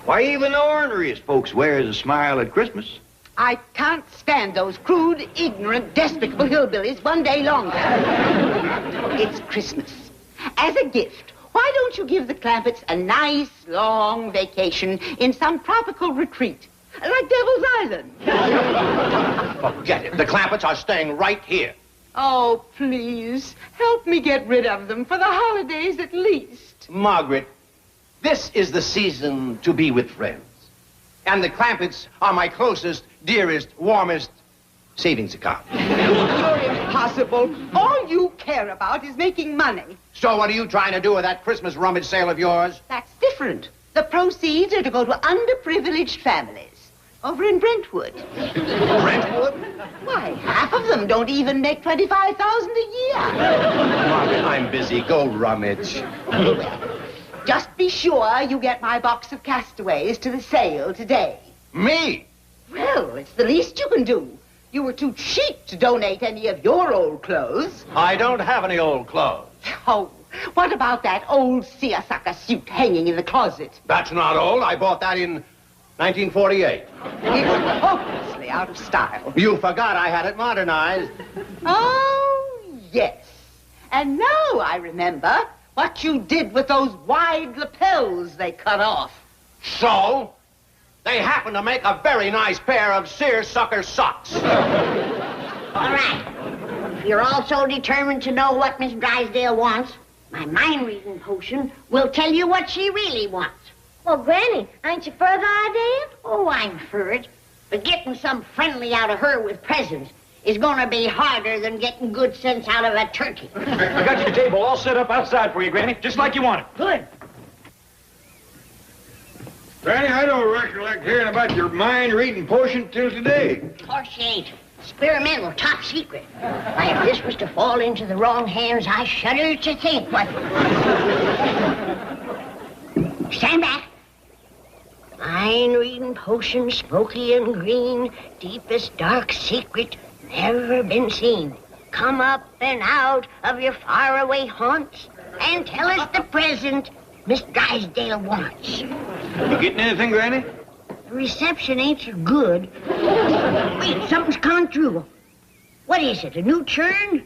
Why, even the orneriest folks wears a smile at Christmas. I can't stand those crude, ignorant, despicable hillbillies one day longer. It's Christmas. As a gift, why don't you give the Clampetts a nice, long vacation in some tropical retreat, like Devil's Island? Forget it. The Clampetts are staying right here. Oh, please, help me get rid of them for the holidays at least. Margaret, this is the season to be with friends. And the Clampetts are my closest, dearest, warmest savings account. You're impossible. All you care about is making money. So what are you trying to do with that Christmas rummage sale of yours? That's different. The proceeds are to go to underprivileged families over in Brentwood. Brentwood? Why, half of them don't even make $25,000 a year. Margaret, I'm busy. Go rummage. Just be sure you get my box of castaways to the sale today. Me? Well, it's the least you can do. You were too cheap to donate any of your old clothes. I don't have any old clothes. Oh, what about that old seersucker suit hanging in the closet? That's not old. I bought that in 1948. It's hopelessly out of style. You forgot I had it modernized. Oh, yes. And now I remember what you did with those wide lapels they cut off. So? They happen to make a very nice pair of seersucker socks. All right. If you're all so determined to know what Miss Drysdale wants, my mind-reading potion will tell you what she really wants. Well, Granny, ain't you for the idea? Oh, I'm for it. But getting some friendly out of her with presents is going to be harder than getting good sense out of a turkey. I got your table all set up outside for you, Granny, just like you wanted. Good. Granny, I don't recollect hearing about your mind-reading potion till today. Of course you ain't. Experimental, top secret. Why, if this was to fall into the wrong hands, I shudder to think what... Stand back. Mind-reading potion, smoky and green, deepest dark secret never been seen. Come up and out of your faraway haunts and tell us the present Miss Drysdale wants. You getting anything, Granny? The reception ain't so good. Wait, something's gone through. What is it, a new churn?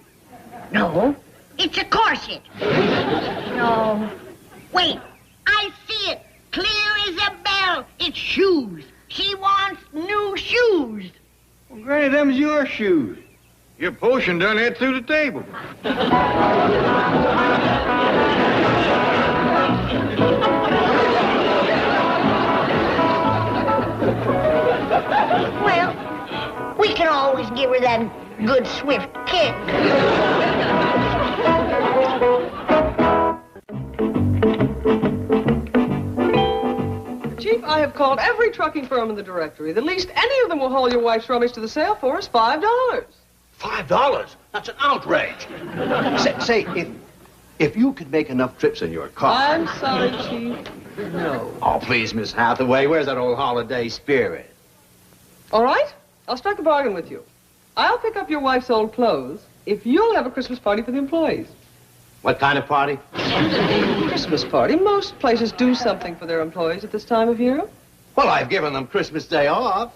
No, it's a corset. No. Wait, I see it. Clear as a bell. It's shoes. She wants new shoes. Well, Granny, them's your shoes. Your potion done it through the table. Well, we can always give her that good swift kick. Chief, I have called every trucking firm in the directory. The least any of them will haul your wife's rubbish to the sale for is $5. $5? That's an outrage. Say, if you could make enough trips in your car. I'm sorry, Chief. No. Oh, please, Miss Hathaway, where's that old holiday spirit? All right, I'll strike a bargain with you. I'll pick up your wife's old clothes if you'll have a Christmas party for the employees. What kind of party? Christmas party. Most places do something for their employees at this time of year. Well, I've given them Christmas Day off.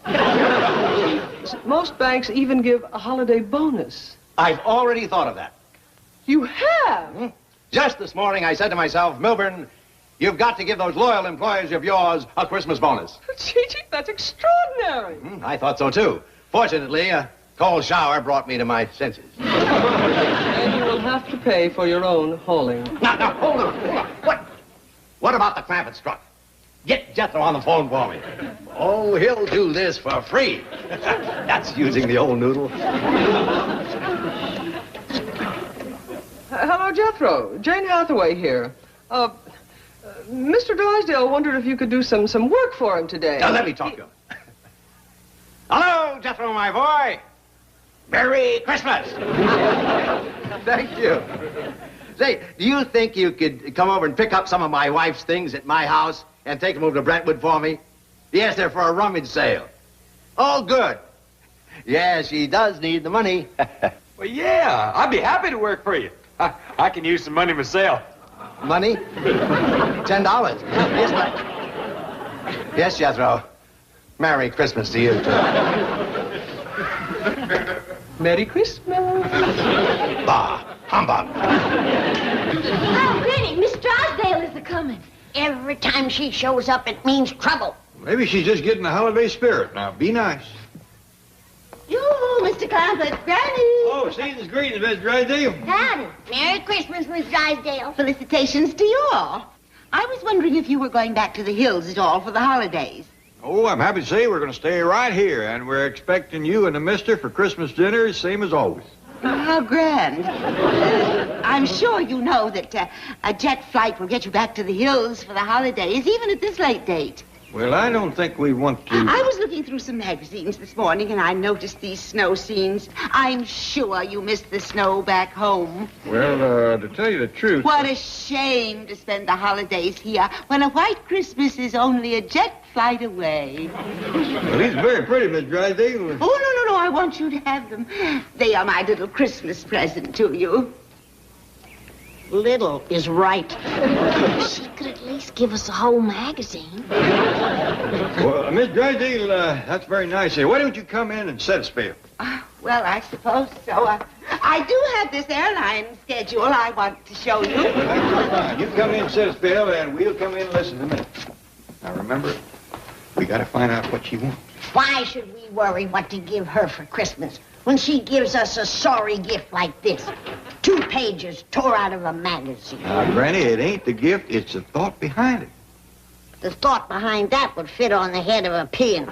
Most banks even give a holiday bonus. I've already thought of that. You have? Just this morning, I said to myself, Milburn, you've got to give those loyal employees of yours a Christmas bonus. Chief, that's extraordinary. I thought so, too. Fortunately, a cold shower brought me to my senses. And you will have to pay for your own hauling. Now, hold on. What about the Clampett truck? Get Jethro on the phone for me. Oh, he'll do this for free. That's using the old noodle. Hello, Jethro. Jane Hathaway here. Mr. Drysdale wondered if you could do some work for him today. Now, let me talk to him. Hello, Jethro, my boy. Merry Christmas. Thank you. Say, do you think you could come over and pick up some of my wife's things at my house and take them over to Brentwood for me? Yes, they're for a rummage sale. Oh, good. Yeah, she does need the money. Well, yeah, I'd be happy to work for you. I can use some money myself. Money? $10. Yes, yes, Jethro. Merry Christmas to you, too. Merry Christmas. Bah, humbug. Oh, Granny, Miss Drysdale is a-coming. Every time she shows up, it means trouble. Maybe she's just getting the holiday spirit. Now, be nice. Yoo-hoo, Mr. Clampett, Granny. Oh, season's greetings, Miss Drysdale. Howdy. Merry Christmas, Miss Drysdale. Felicitations to you all. I was wondering if you were going back to the hills at all for the holidays. Oh, I'm happy to say we're going to stay right here, and we're expecting you and the mister for Christmas dinner, same as always. How grand. I'm sure you know that a jet flight will get you back to the hills for the holidays, even at this late date. Well, I don't think we want to... I was looking through some magazines this morning, and I noticed these snow scenes. I'm sure you missed the snow back home. Well, to tell you the truth... What a shame to spend the holidays here when a white Christmas is only a jet flight away. Well, these are very pretty, Miss Drysdale. Oh, no, I want you to have them. They are my little Christmas present to you. Little is right. She could at least give us a whole magazine. Well, Miss Drysdale, that's very nice. Hey, why don't you come in and set a spell? Well, I suppose so. I do have this airline schedule I want to show you. Well, that's fine. You come in and set a spell, and we'll come in and listen in a minute. Now, remember, we got to find out what she wants. Why should we worry what to give her for Christmas when she gives us a sorry gift like this? 2 pages tore out of a magazine. Now, Granny, it ain't the gift, it's the thought behind it. The thought behind that would fit on the head of a pin.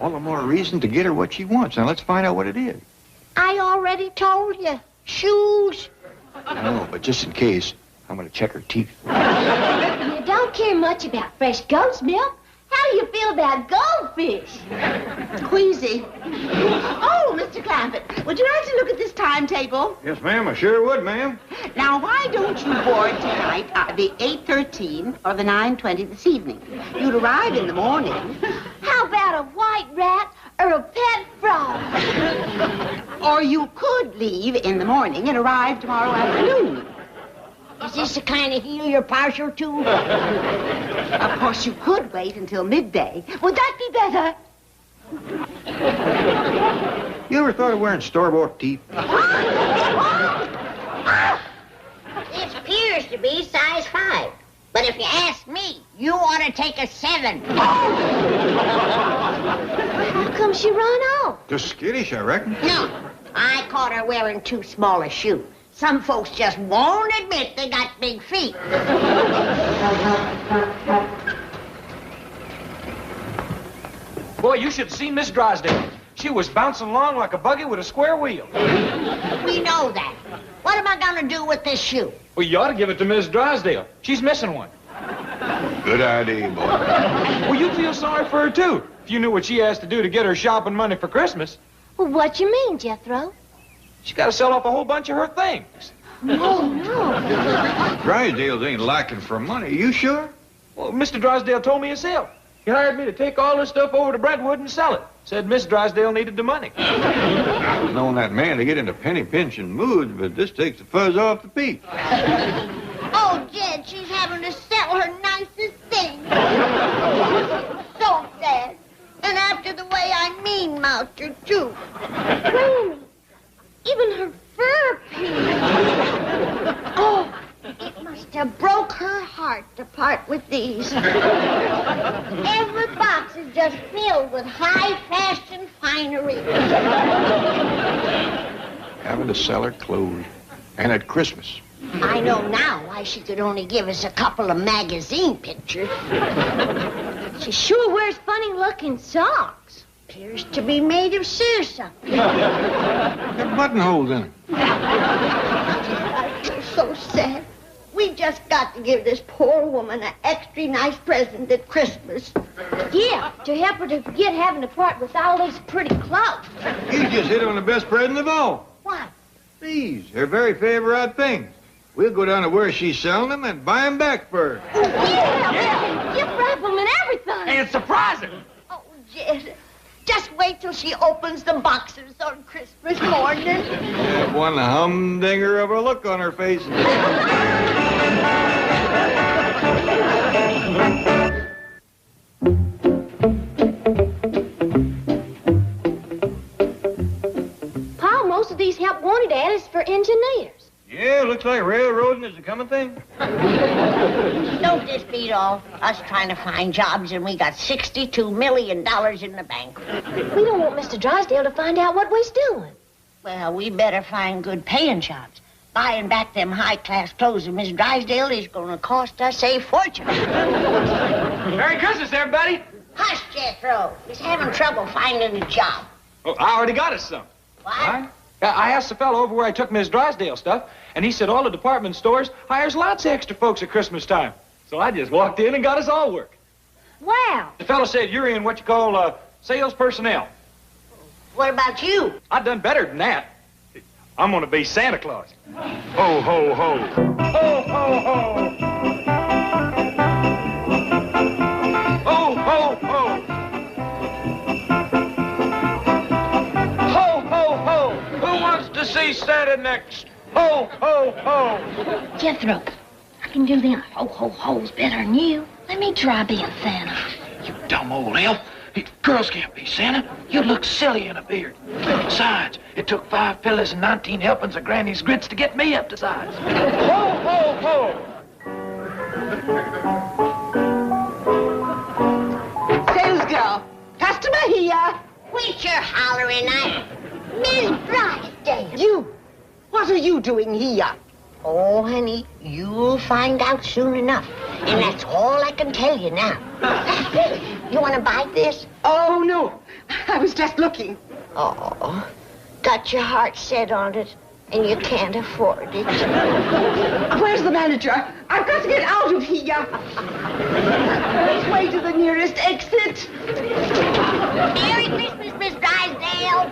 All the more reason to get her what she wants. Now, let's find out what it is. I already told you. Shoes. No, but just in case, I'm going to check her teeth. You don't care much about fresh goat's milk. How do you feel about goldfish? Queasy. Oh, Mr. Clampett, would you like to look at this timetable? Yes, ma'am, I sure would, ma'am. Now, why don't you board tonight at the 8:13 or the 9:20 this evening? You'd arrive in the morning. How about a white rat or a pet frog? Or you could leave in the morning and arrive tomorrow afternoon. Is this the kind of heel you're partial to? Of course, you could wait until midday. Would that be better? You ever thought of wearing store-bought teeth? This appears to be size 5. But if you ask me, you ought to take a 7. come she run off? Just skittish, I reckon. No, I caught her wearing too small a shoe. Some folks just won't admit they got big feet. Boy, you should have seen Miss Drysdale. She was bouncing along like a buggy with a square wheel. We know that. What am I going to do with this shoe? Well, you ought to give it to Miss Drysdale. She's missing one. Good idea, boy. Well, you'd feel sorry for her, too, if you knew what she has to do to get her shopping money for Christmas. Well, what you mean, Jethro? She's got to sell off a whole bunch of her things. Oh, no. Drysdale's ain't lacking for money. You sure? Well, Mr. Drysdale told me himself. He hired me to take all this stuff over to Brentwood and sell it. Said Miss Drysdale needed the money. I've known that man to get into penny pinching moods, but this takes the fuzz off the peach. Oh, Jed, she's having to sell her nicest thing. So sad. And after the way I mean-mouthed her, too. Granny, even her fur piece. Oh, it must have broke her heart to part with these. Every box is just filled with high-fashion finery. Having to sell her clothes. And at Christmas. I know now why she could only give us a couple of magazine pictures. She sure wears funny-looking socks. Appears to be made of seersucker. Got buttonholes in them. I feel so sad. We just got to give this poor woman an extra nice present at Christmas. Yeah, to help her to forget having to part with all these pretty clothes. You just hit on the best present of all. What? These, her very favorite things. We'll go down to where she's selling them and buy them back for her. Yeah. Gift wrap them and everything. And surprise her. Oh, Jed, just wait till she opens the boxes on Christmas morning. One humdinger of a look on her face. Pa, most of these help wanted ads is for engineers. Yeah, looks like railroading is a coming thing. Don't this beat all? Us trying to find jobs and we got $62 million in the bank. We don't want Mr. Drysdale to find out what we're doing. Well, we better find good paying jobs. Buying back them high-class clothes of Miss Drysdale is going to cost us a fortune. Merry Christmas, everybody. Hush, Jethro. He's having trouble finding a job. Oh, I already got us some. What? I asked the fellow over where I took Miss Drysdale stuff, and he said all the department stores hires lots of extra folks at Christmas time. So I just walked in and got us all work. Wow. The fellow said you're in what you call sales personnel. What about you? I've done better than that. I'm going to be Santa Claus. Ho, ho, ho. Ho, ho, ho. Ho, ho, ho. Ho, ho, ho. Who wants to see Santa next? Ho, ho, ho. Jethro, I can do them ho-ho-hos better than you. Let me try being Santa. You dumb old elf. Girls can't be Santa. You look silly in a beard. Besides, it took 5 pillows and 19 helpings of Granny's grits to get me up to size. Ho, ho, ho. Sales girl, customer here. Quit your hollering at Miss Drysdale. You, what are you doing here? Oh, honey, you'll find out soon enough. And that's all I can tell you now. You want to buy this? Oh, no. I was just looking. Oh, got your heart set on it, and you can't afford it. Where's the manager? I've got to get out of here. Let's way to the nearest exit. Merry Christmas, Miss Drysdale.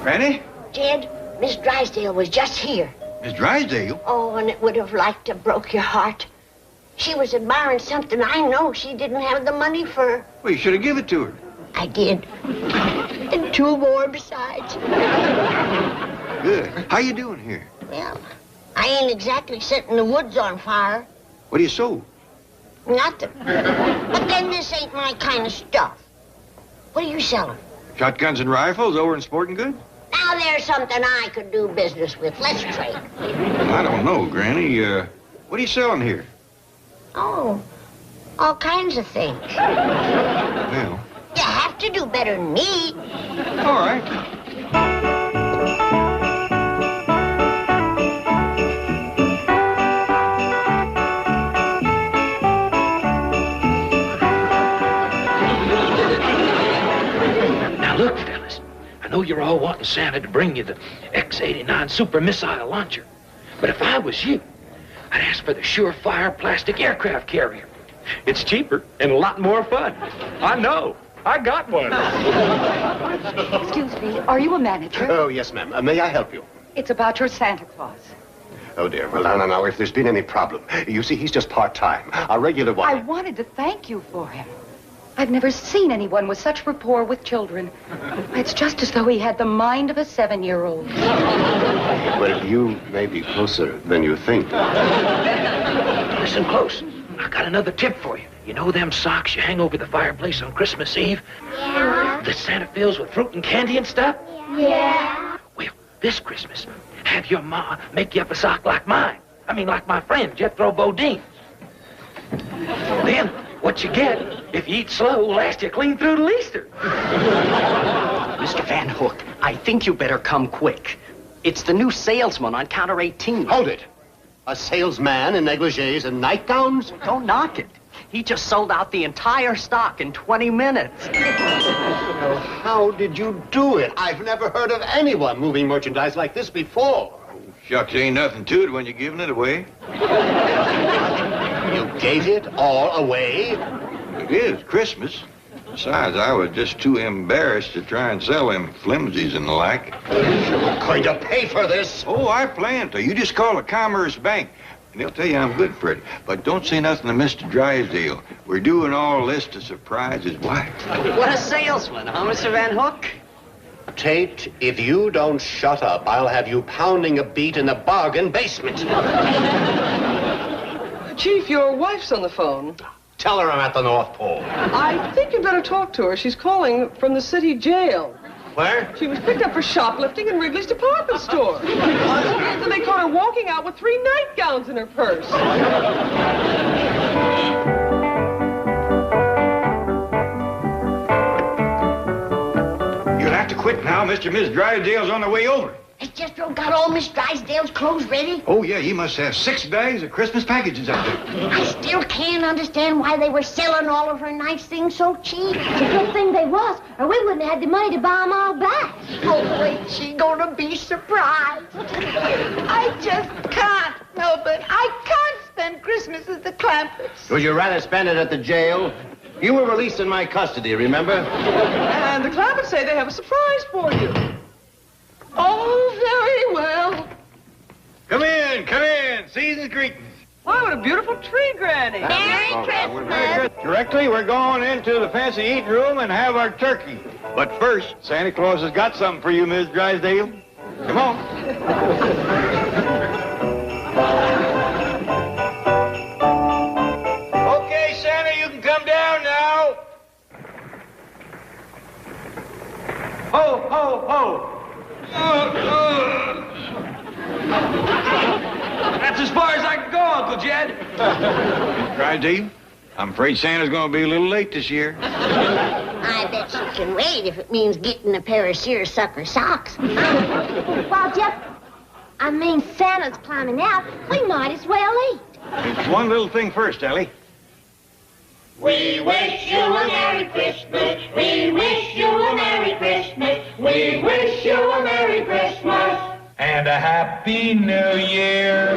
Granny? Jed, Miss Drysdale was just here. Miss Drysdale? Oh, and it would have liked to broke your heart. She was admiring something I know she didn't have the money for. Well, you should have given it to her. I did. And 2 more besides. Good. How you doing here? Well, I ain't exactly setting the woods on fire. What do you sold? Nothing. But then this ain't my kind of stuff. What are you selling? Shotguns and rifles over in Sporting Goods? Now there's something I could do business with. Let's trade. I don't know, Granny. What are you selling here? Oh, all kinds of things. Well, You do better than me. All right. Now look, fellas, I know you're all wanting Santa to bring you the X-89 Super Missile Launcher. But if I was you, I'd ask for the Surefire plastic aircraft carrier. It's cheaper and a lot more fun. I know. I got one. Excuse me, are you a manager? Oh, yes, ma'am. May I help you? It's about your Santa Claus. Oh, dear. Well, now, if there's been any problem. You see, he's just part-time. Our regular one. I wanted to thank you for him. I've never seen anyone with such rapport with children. It's just as though he had the mind of a 7-year-old. Well, you may be closer than you think. Listen close. I got another tip for you. You know them socks you hang over the fireplace on Christmas Eve? Yeah. That Santa fills with fruit and candy and stuff? Yeah. Well, this Christmas, have your ma make you up a sock like mine. I mean, like my friend, Jethro Bodine's. Then, what you get, if you eat slow, will last you clean through to Easter. Mr. Van Hook, I think you better come quick. It's the new salesman on counter 18. Hold it. A salesman in negligees and nightgowns? Don't knock it. He just sold out the entire stock in 20 minutes. Oh, how did you do it? I've never heard of anyone moving merchandise like this before. Shucks, ain't nothing to it when you're giving it away. You gave it all away? It is Christmas. Besides, I was just too embarrassed to try and sell them flimsies and the like. You're going to pay for this. Oh, I plan to. You just call the Commerce Bank, and they'll tell you I'm good for it. But don't say nothing to Mr. Drysdale. We're doing all this to surprise his wife. What a salesman, huh, Mr. Van Hook? Tate, if you don't shut up, I'll have you pounding a beat in the bargain basement. Chief, your wife's on the phone. Tell her I'm at the North Pole. I think you better talk to her. She's calling from the city jail. Where? She was picked up for shoplifting in Wrigley's department store. And they caught her walking out with 3 nightgowns in her purse. You'll have to quit now. Mr. and Miss Drysdale's on the way over. Has Jethro got all Miss Drysdale's clothes ready? Oh, yeah, he must have 6 bags of Christmas packages out there. I still can't understand why they were selling all of her nice things so cheap. It's a good thing they was, or we wouldn't have had the money to buy them all back. Oh, wait, she gonna be surprised. I just can't help it. I can't spend Christmas at the Clampets. Would you rather spend it at the jail? You were released in my custody, remember? And the Clampets say they have a surprise for you. Oh, very well. Come in. Season's greetings. Why, what a beautiful tree, Granny. Merry Christmas. Directly, we're going into the fancy eating room and have our turkey. But first, Santa Claus has got something for you, Miss Drysdale. Come on. Okay, Santa, you can come down now. Ho, ho, ho. That's as far as I can go, Uncle Jed. Drysdale, I'm afraid Santa's going to be a little late this year. I bet she can wait if it means getting a pair of seersucker socks. Well, Santa's climbing out. We might as well eat. It's one little thing first, Ellie. We wish you a Merry Christmas. We wish you a Merry Christmas. We wish you a Merry Christmas. And a Happy New Year.